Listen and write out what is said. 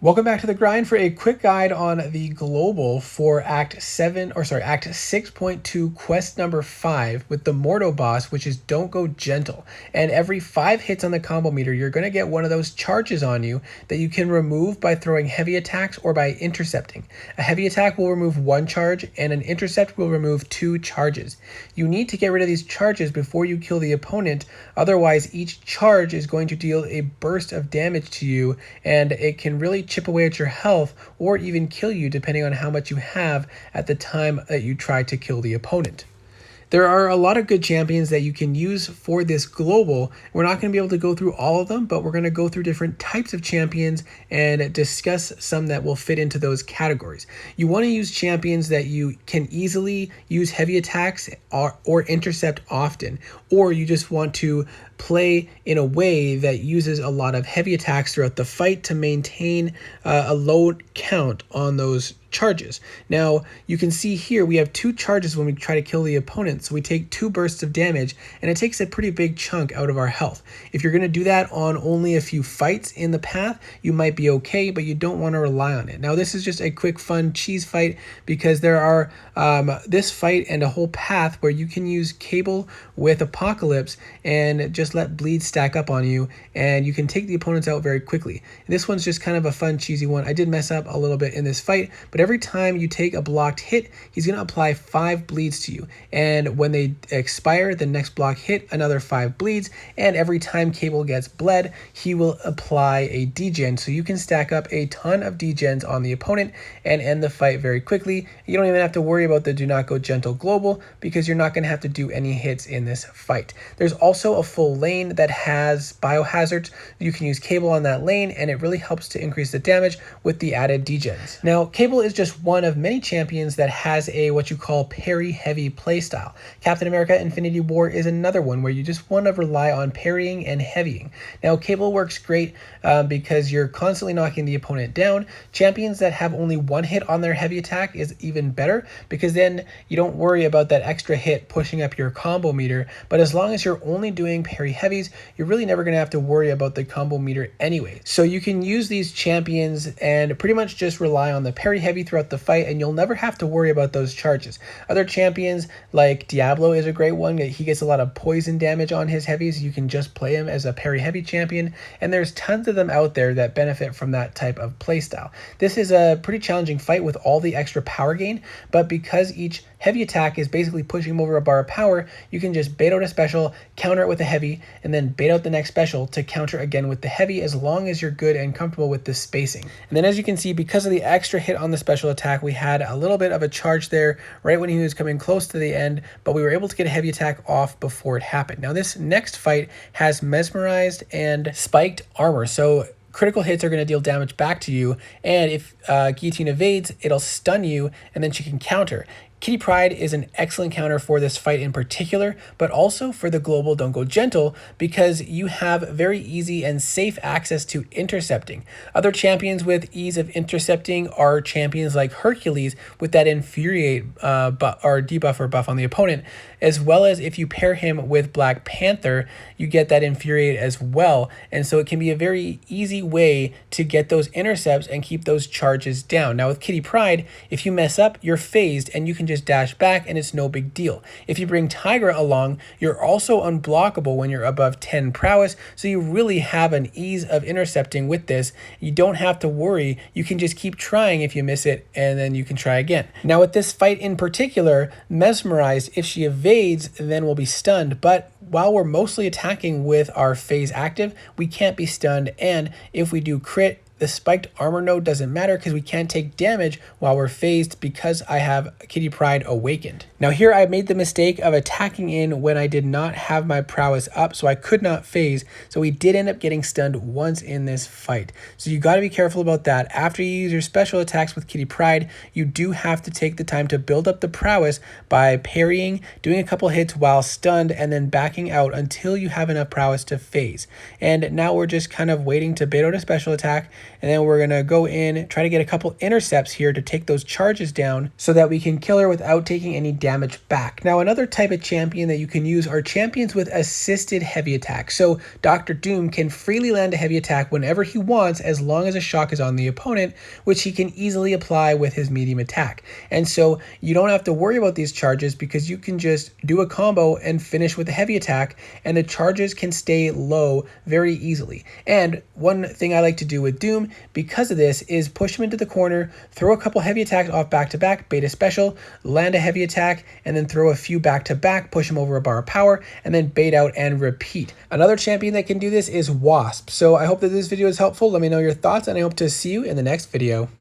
Welcome back to the grind for a quick guide on the global for Act 6.2 quest number 5 with the Mordo boss, which is Don't Go Gentle. And every 5 hits on the combo meter, you're going to get one of those charges on you that you can remove by throwing heavy attacks or by intercepting. A heavy attack will remove 1 charge and an intercept will remove 2 charges. You need to get rid of these charges before you kill the opponent, otherwise each charge is going to deal a burst of damage to you and it can really chip away at your health or even kill you depending on how much you have at the time that you try to kill the opponent. There are a lot of good champions that you can use for this global. We're not going to be able to go through all of them, but we're going to go through different types of champions and discuss some that will fit into those categories. You want to use champions that you can easily use heavy attacks or intercept often, or you just want to play in a way that uses a lot of heavy attacks throughout the fight to maintain a low count on those charges. Now you can see here we have 2 charges when we try to kill the opponent, so we take 2 bursts of damage and it takes a pretty big chunk out of our health. If you're going to do that on only a few fights in the path, you might be okay, but you don't want to rely on it. Now this is just a quick fun cheese fight because there are this fight and a whole path where you can use Cable with Apocalypse and just let bleed stack up on you and you can take the opponents out very quickly. And this one's just kind of a fun cheesy one. I did mess up a little bit in this fight, but every time you take a blocked hit, he's going to apply 5 bleeds to you. And when they expire, the next block hit, another 5 bleeds. And every time Cable gets bled, he will apply a degen. So you can stack up a ton of degens on the opponent and end the fight very quickly. You don't even have to worry about the Do Not Go Gentle global because you're not going to have to do any hits in this fight. There's also a full lane that has biohazards. You can use Cable on that lane and it really helps to increase the damage with the added degens. Now, Cable is just one of many champions that has a what you call parry heavy playstyle. Captain America Infinity War is another one where you just want to rely on parrying and heavying. Now Cable works great because you're constantly knocking the opponent down. Champions that have only 1 hit on their heavy attack is even better because then you don't worry about that extra hit pushing up your combo meter, but as long as you're only doing parry heavies, you're really never going to have to worry about the combo meter anyway. So you can use these champions and pretty much just rely on the parry heavy throughout the fight and you'll never have to worry about those charges. Other champions like Diablo is a great one. He gets a lot of poison damage on his heavies. You can just play him as a parry heavy champion and there's tons of them out there that benefit from that type of playstyle. This is a pretty challenging fight with all the extra power gain, but because each heavy attack is basically pushing him over a bar of power, you can just bait out a special, counter it with a heavy, and then bait out the next special to counter again with the heavy as long as you're good and comfortable with the spacing. And then as you can see, because of the extra hit on the special attack, we had a little bit of a charge there right when he was coming close to the end, but we were able to get a heavy attack off before it happened. Now this next fight has mesmerized and spiked armor, so critical hits are going to deal damage back to you, and if Guillotine evades, it'll stun you, and then she can counter. Kitty Pryde is an excellent counter for this fight in particular, but also for the global Don't Go Gentle because you have very easy and safe access to intercepting. Other champions with ease of intercepting are champions like Hercules with that infuriate or debuff or buff on the opponent, as well as if you pair him with Black Panther, you get that infuriate as well. And so it can be a very easy way to get those intercepts and keep those charges down. Now with Kitty Pryde, if you mess up, you're phased and you can just dash back and it's no big deal. If you bring Tigra along, you're also unblockable when you're above 10 prowess, so you really have an ease of intercepting with this. You don't have to worry. You can just keep trying if you miss it and then you can try again. Now with this fight in particular, Mesmerized, if she evades, then we'll be stunned, but while we're mostly attacking with our phase active, we can't be stunned, and if we do crit, the spiked armor node doesn't matter because we can't take damage while we're phased because I have Kitty Pryde awakened. Now here I made the mistake of attacking in when I did not have my prowess up, so I could not phase, so we did end up getting stunned once in this fight. So you got to be careful about that. After you use your special attacks with Kitty Pryde, you do have to take the time to build up the prowess by parrying, doing a couple hits while stunned, and then backing out until you have enough prowess to phase. And now we're just kind of waiting to bait out a special attack And then we're going to go in, try to get a couple intercepts here to take those charges down so that we can kill her without taking any damage back. Now, another type of champion that you can use are champions with assisted heavy attack. So Dr. Doom can freely land a heavy attack whenever he wants, as long as a shock is on the opponent, which he can easily apply with his medium attack. And so you don't have to worry about these charges because you can just do a combo and finish with a heavy attack, and the charges can stay low very easily. And one thing I like to do with Doom because of this is push him into the corner, throw a couple heavy attacks off back to back, beta special, land a heavy attack, and then throw a few back to back, push him over a bar of power, and then bait out and repeat. Another champion that can do this is Wasp. So I hope that this video is helpful. Let me know your thoughts, and I hope to see you in the next video.